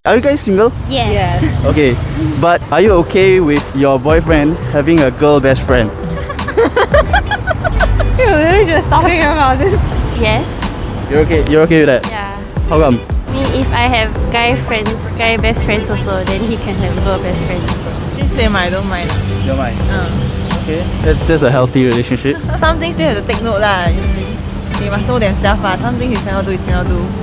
Are you guys single? Yes. Okay, but are you okay with your boyfriend having a girl best friend? You're literally just talking about this. Yes. You're okay with that? Yeah. How come? I mean, if I have guy best friends also, then he can have girl best friends also. Same, I don't mind. Don't mind. Okay, that's a healthy relationship. Some things you have to take note lah. They must know themselves lah. Some things you cannot do,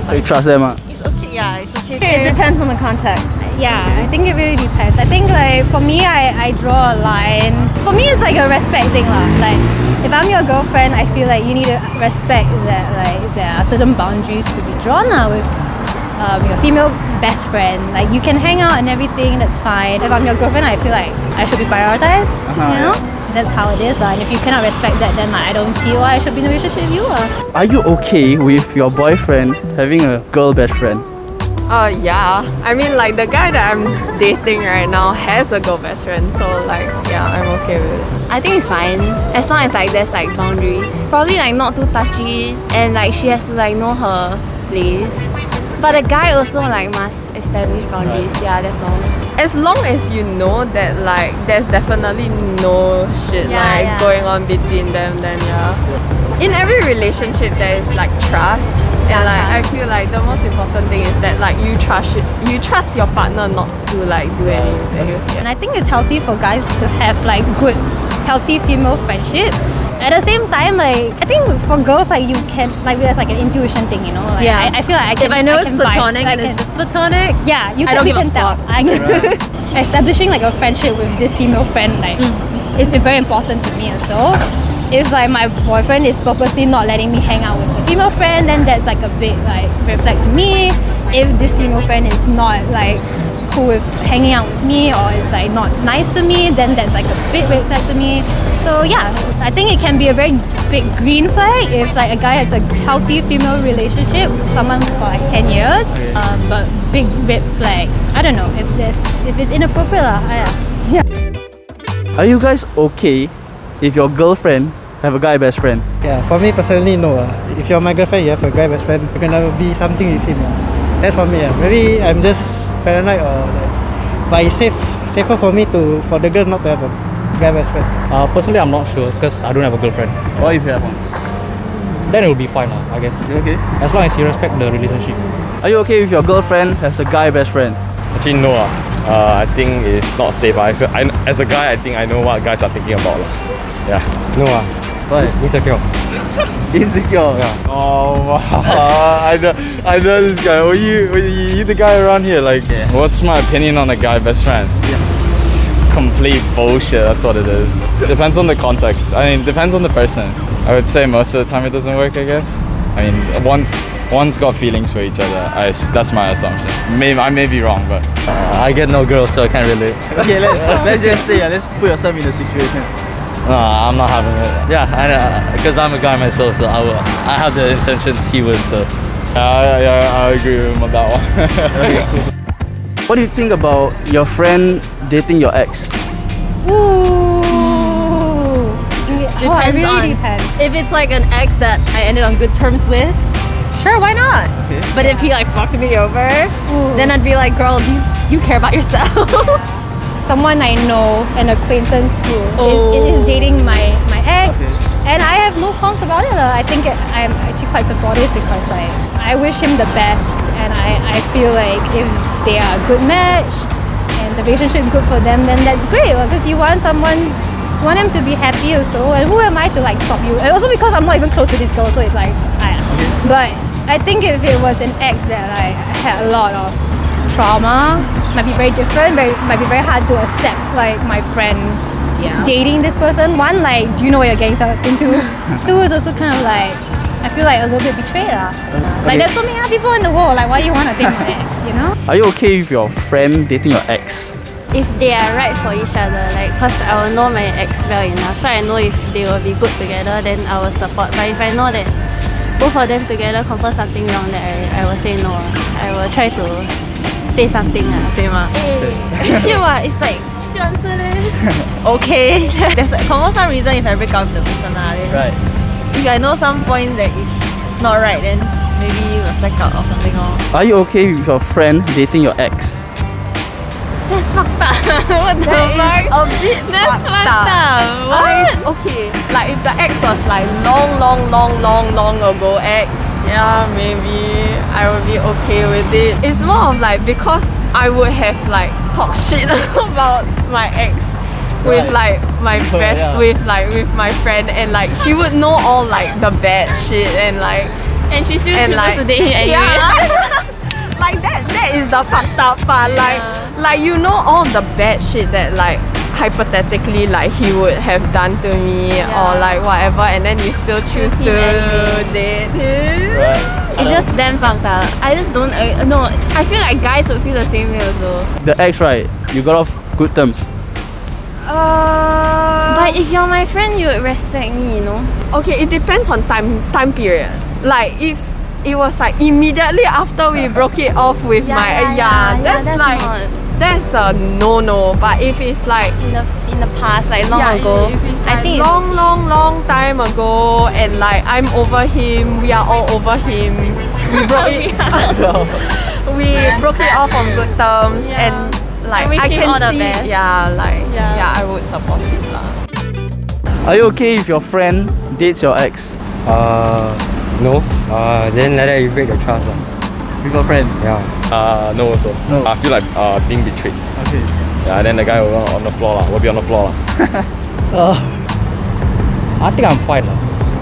So you trust them? It's okay, yeah, it's okay. It Depends on the context. Yeah, I think it really depends. I think like for me, I draw a line. For me, it's like a respect thing lah. Like if I'm your girlfriend, I feel like you need to respect that like there are certain boundaries to be drawn lah with your female best friend. Like you can hang out and everything, that's fine. If I'm your girlfriend, I feel like I should be prioritized. You know, that's how it is lah. And if you cannot respect that, then like, I don't see why I should be in a relationship with you lah. Are you okay with your boyfriend having a girl best friend? Yeah. I mean, like the guy that I'm dating right now has a girl best friend, so like, yeah, I'm okay with it. I think it's fine as long as like there's like boundaries. Probably like not too touchy and like she has to like know her place. But the guy also like must establish boundaries. Yeah, that's all. As long as you know that like there's definitely no shit going on between them, then yeah. In every relationship there is like trust. And like I feel like the most important thing is that like you trust your partner not to like do anything. And I think it's healthy for guys to have like good, healthy female friendships. At the same time, like I think for girls, like you can like there's like an intuition thing, you know. Like, Yeah. I feel like I can. If I know it's can vibe, platonic I and it's can- just platonic, yeah, you I can, don't we give a can tell. fuck. Establishing like a friendship with this female friend, like is very important to me also. If like my boyfriend is purposely not letting me hang out with a female friend, then that's like a big like red flag to me. If this female friend is not like cool with hanging out with me or is like not nice to me, then that's like a big red flag to me. So yeah, I think it can be a very big green flag if like a guy has a healthy female relationship with someone for like 10 years. But big red flag, I don't know if it's inappropriate lah. Yeah. Are you guys okay if your girlfriend have a guy best friend? Yeah, for me personally, no. If you're my girlfriend, you have a guy best friend, you're gonna be something with him. That's for me. Maybe I'm just paranoid or like, but it's safer for me for the girl not to have a guy best friend. Personally, I'm not sure because I don't have a girlfriend. What if you have one? Then it will be fine, I guess. You okay? As long as you respect the relationship. Are you okay if your girlfriend has a guy best friend? Actually, no. I think it's not safe. As a guy, I think I know what guys are thinking about. Yeah. No, Why? insecure. Insecure. Yeah. Oh, wow. I know this guy. You the guy around here. Like, what's my opinion on a guy best friend? It's complete bullshit. That's what it is. Depends on the context. I mean, depends on the person. I would say most of the time it doesn't work, I guess. I mean, one's got feelings for each other. That's my assumption. I may be wrong, but I get no girls, so I can't relate. Okay, let's just say, let's put yourself in the situation. No, I'm not having it. Yeah, because I'm a guy myself, so I have the intentions he would. So I agree with him on that one. What do you think about your friend dating your ex? Ooh. Depends it really on- depends. if it's like an ex that I ended on good terms with, sure, why not? Okay. But if he like fucked me over, then I'd be like, girl, do you care about yourself? Someone I know, an acquaintance who is dating my ex, and I have no qualms about it. I think I'm actually quite supportive because like I wish him the best, and I feel like if they are a good match and the relationship is good for them, then that's great because you want someone. Want them to be happy also, and who am I to like stop you? And also because I'm not even close to this girl, so it's like, but I think if it was an ex that like had a lot of trauma, might be very different. Might be very hard to accept like my friend dating this person. One, like, do you know what you're getting yourself into? Two is also kind of like, I feel like a little bit betrayed. Like there's so many other people in the world. Like why you want to date my ex? You know? Are you okay with your friend dating your ex? If they are right for each other, like, cause I will know my ex well enough, so I know if they will be good together, then I will support. But if I know that both of them together confirm something wrong, that I will say no. I will try to say something. Same. Cute what? It's like still answer leh. Okay. There's confirm some reason if I break up with the person. Then Right. if I know some point that is not right, then maybe reflect out or something. Are you okay with your friend dating your ex? That's fucked up. What the fuck? A bit That's fucked fucked up. What? Okay, like if the ex was like long ago ex, yeah, maybe I would be okay with it. It's more of like because I would have like talked shit about my ex with like my best with my friend, and like she would know all like the bad shit and like And she still and chooses like to date him anyway. yeah. Like that is the fucked up part. Like you know all the bad shit that like hypothetically like he would have done to me or like whatever, and then you still choose Choose to him date him. It's just damn fucked up. I just don't no. I feel like guys would feel the same way also. The ex, right? You got off good terms. But if you're my friend, you would respect me, you know. Okay, it depends on time period. Like if it was like immediately after we broke it off with that's like not that's a no. But if it's like in the past, like long ago, if it's like I think long time ago, and like I'm over him, we are all over him. We broke it. We broke it off on good terms, and like I wish I him can all the see, best. I would support it lah. Are you okay if your friend dates your ex? No. Then like that you break the trust. With your friend? Yeah. No also. No. I feel like being betrayed. Okay. Yeah, then the guy will on the floor lah. Will be on the floor lah. I think I'm fine.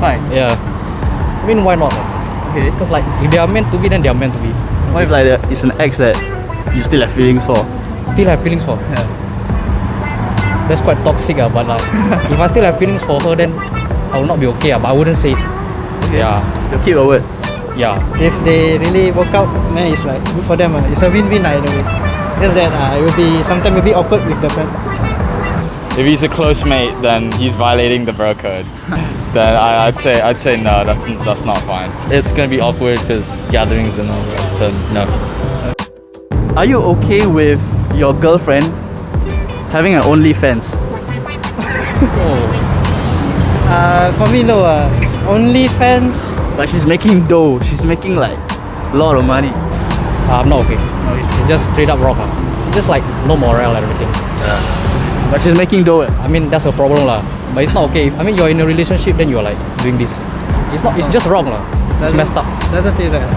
Fine. Yeah. I mean, why not? Okay. Because like if they are meant to be, then they are meant to be. What if like it's an ex that you still have feelings for? Still have feelings for. Yeah. That's quite toxic, but like if I still have feelings for her, then I will not be okay. But I wouldn't say it. Okay. Yeah. You keep your word. Yeah. If they really work out, then it's like good for them. It's a win-win either way. Just that it will be sometimes maybe awkward with the friend. If he's a close mate, then he's violating the bro code. Then I'd say no, that's not fine. It's gonna be awkward because gatherings and all that. So no. Are you okay with your girlfriend having an OnlyFans? For me, no. It's OnlyFans. Like she's making dough. She's making like a lot of money. I'm not okay. It's just straight up wrong. Just like no morale and everything. But she's making dough. I mean that's a problem lah. But it's not okay. I mean you're in a relationship, then you're like doing this. It's not. It's just wrong lah. It's messed up. Doesn't feel right.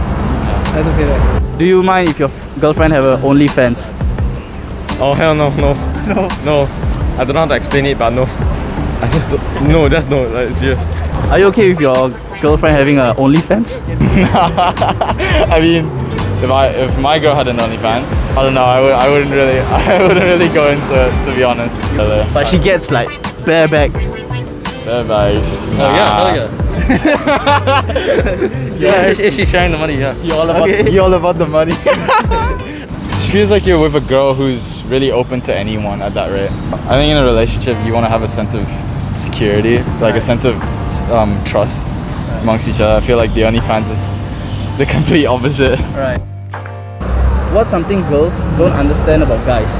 Doesn't feel right. Do you mind if your girlfriend have an OnlyFans? Oh hell no. I don't know how to explain it, but no. I just don't, no. That's no. Like, it's just. Are you okay with your girlfriend having an OnlyFans? I mean, if my girl had an OnlyFans, I don't know. I wouldn't really go into it, to be honest. But she gets like bareback. Bareback. Oh yeah. Yeah, if she's sharing the money, yeah. You all about the money. It feels like you're with a girl who's really open to anyone at that rate. I think in a relationship you want to have a sense of security, like a sense of trust amongst each other. I feel like the OnlyFans is the complete opposite. Right. What's something girls don't understand about guys?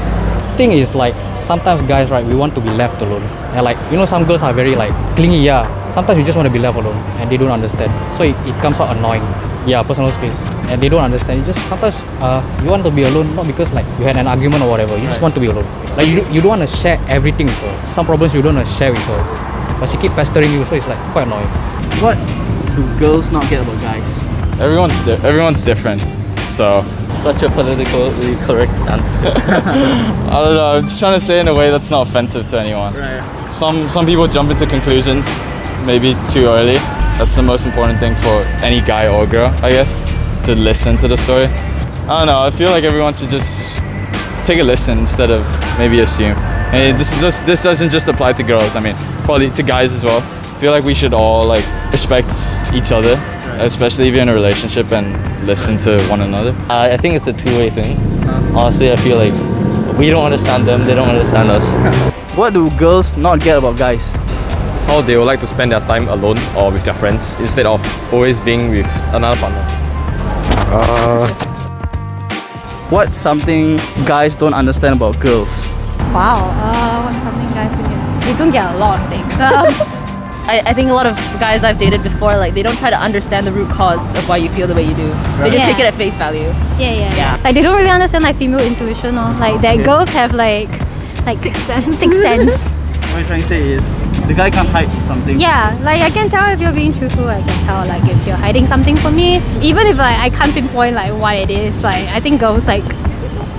Thing is like sometimes guys, right, we want to be left alone, and like you know some girls are very like clingy. Yeah, sometimes you just want to be left alone and they don't understand, so it comes out annoying. Yeah, personal space, and they don't understand. It's just sometimes you want to be alone, not because like you had an argument or whatever. You just want to be alone. Like you don't want to share everything with her. Some problems you don't want to share with her, but she keep pestering you, so it's like quite annoying. What do girls not get about guys? Everyone's different, so. Such a politically correct answer. I don't know. I'm just trying to say it in a way that's not offensive to anyone. Right. Some people jump into conclusions maybe too early. That's the most important thing for any guy or girl, I guess, to listen to the story. I don't know. I feel like everyone should just take a listen instead of maybe assume. And this doesn't just apply to girls. I mean, probably to guys as well. I feel like we should all like respect each other, especially if you're in a relationship, and listen to one another. I think it's a two-way thing. Honestly, I feel like we don't understand them, they don't understand us. What do girls not get about guys? How they would like to spend their time alone or with their friends instead of always being with another partner. What's something guys don't understand about girls? Wow. What's something guys don't get? They don't get a lot of things. I think a lot of guys I've dated before, like they don't try to understand the root cause of why you feel the way you do. They just Yeah. take it at face value. Yeah. Like they don't really understand like female intuition or like that girls have like sixth sense. What I'm trying to say is, the guy can't hide something. Yeah, like I can tell if you're being truthful. I can tell like if you're hiding something from me. Even if like I can't pinpoint like what it is. Like I think girls like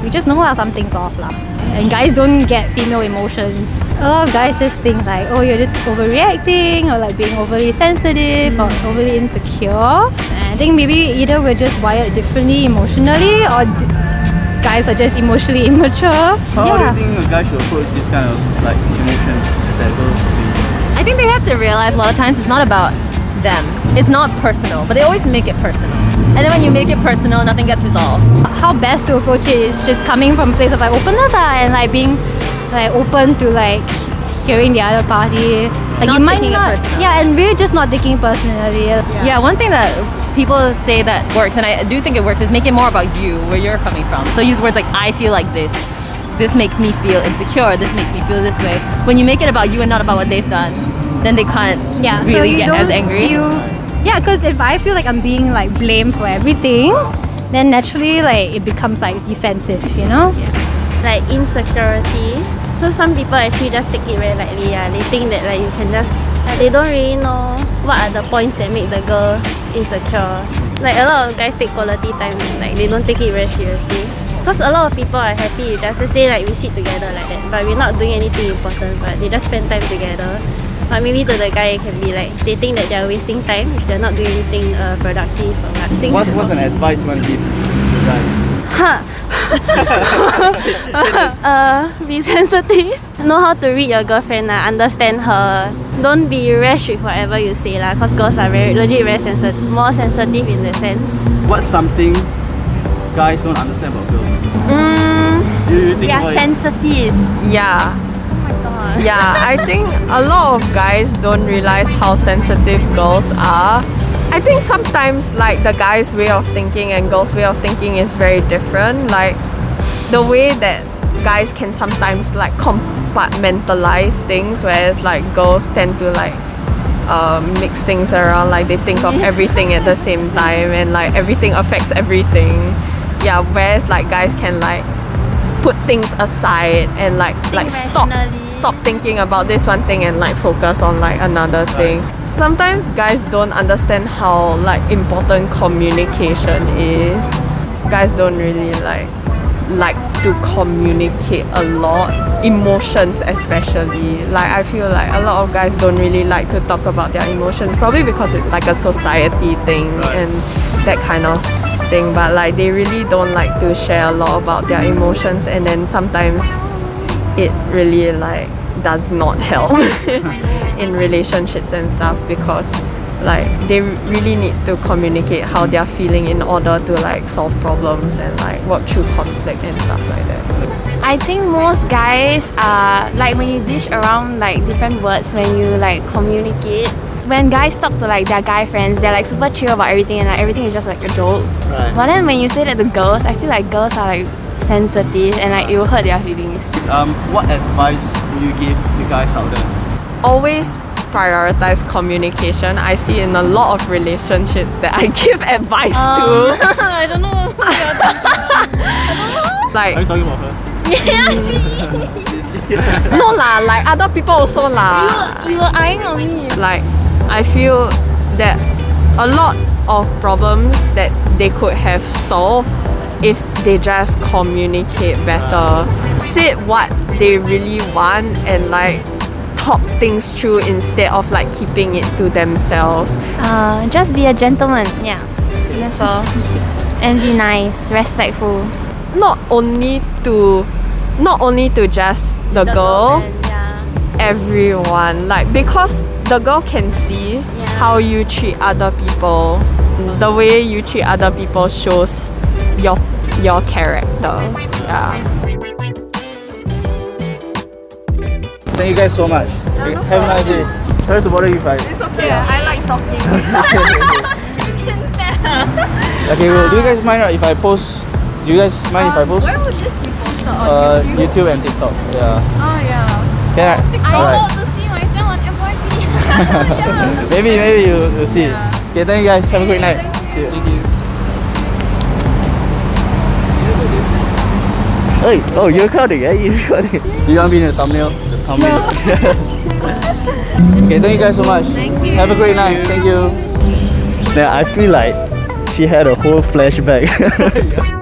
we just know that something's off lah. And guys don't get female emotions. A lot of guys just think like, oh, you're just overreacting or like being overly sensitive or overly insecure. And I think maybe either we're just wired differently emotionally or guys are just emotionally immature. How do you think a guy should approach this kind of like emotions that girls face? I think they have to realize a lot of times it's not about them. It's not personal, but they always make it personal. And then when you make it personal, nothing gets resolved. How best to approach it is just coming from a place of like openness and like being like open to like hearing the other party. Like Not you might taking it not, personal. yeah, and really just not taking it personally. Yeah, one thing that people say that works, and I do think it works, is make it more about you, where you're coming from. So use words like, I feel like this. This makes me feel insecure. This makes me feel this way. When you make it about you and not about what they've done, then they can't really get as angry. Because if I feel like I'm being like blamed for everything, then naturally like it becomes like defensive, you know? Like insecurity. So some people actually just take it very lightly. They think that like you can just they don't really know what are the points that make the girl insecure. Like a lot of guys take quality time, like they don't take it very seriously. Because a lot of people are happy with just to say like we sit together like that, but we're not doing anything important, but they just spend time together. But maybe to the guy it can be like they think that they're wasting time if they're not doing anything productive or what. What's an advice you want to give to the guy? Be sensitive. Know how to read your girlfriend, understand her. Don't be rash with whatever you say lah, cause girls are very sensitive, more sensitive in the sense. What's something guys don't understand about girls? You think We are about it? sensitive. Yeah. Yeah, I think a lot of guys don't realize how sensitive girls are. I think sometimes like the guy's way of thinking and girls' way of thinking is very different. Like the way that guys can sometimes like compartmentalize things, whereas like girls tend to like mix things around. Like they think of everything at the same time and like everything affects everything. Yeah, whereas like guys can like put things aside and like stop thinking about this one thing and like focus on like another thing. Sometimes guys don't understand how like important communication is. Guys don't really like to communicate a lot, emotions especially. Like I feel like a lot of guys don't really like to talk about their emotions, probably because it's like a society thing and that kind of thing, but like they really don't like to share a lot about their emotions, and then sometimes it really like does not help in relationships and stuff, because like they really need to communicate how they're feeling in order to like solve problems and like work through conflict and stuff like that. I think most guys are like when you dish around like different words when you like communicate. When guys talk to like their guy friends, they're like super chill about everything and like everything is just like a joke. Right. But then when you say that to girls, I feel like girls are like sensitive and like it will hurt their feelings. What advice would you give the guys out there? Always prioritize communication. I see in a lot of relationships that I give advice to. I don't know. Like, Are you talking about her? no lah, like other people also lah. You were eyeing on me. Like, I feel that a lot of problems that they could have solved if they just communicate better, say what they really want and like talk things through instead of like keeping it to themselves. Just be a gentleman. Yeah, that's all. And be nice, respectful. Not only to just the girl, everyone. Like, because the girl can see how you treat other people. The way you treat other people shows your character. Yeah. Thank you guys so much. Have a nice day. Sorry to bother you guys. It's okay. I like talking. Okay, well, do you guys mind if I post? Do you guys mind if I post? Where would this be posted? On YouTube and TikTok. Yeah. Oh yeah. Can I? I Alright. hope to see myself on FYP. maybe you'll see. Okay, thank you guys. Have a great night. See you. Thank you. Hey, oh, you're recording, eh? You're recording. You want to be in the thumbnail? Okay, thank you guys so much. Thank you. Have a great night. Thank you. Now I feel like she had a whole flashback.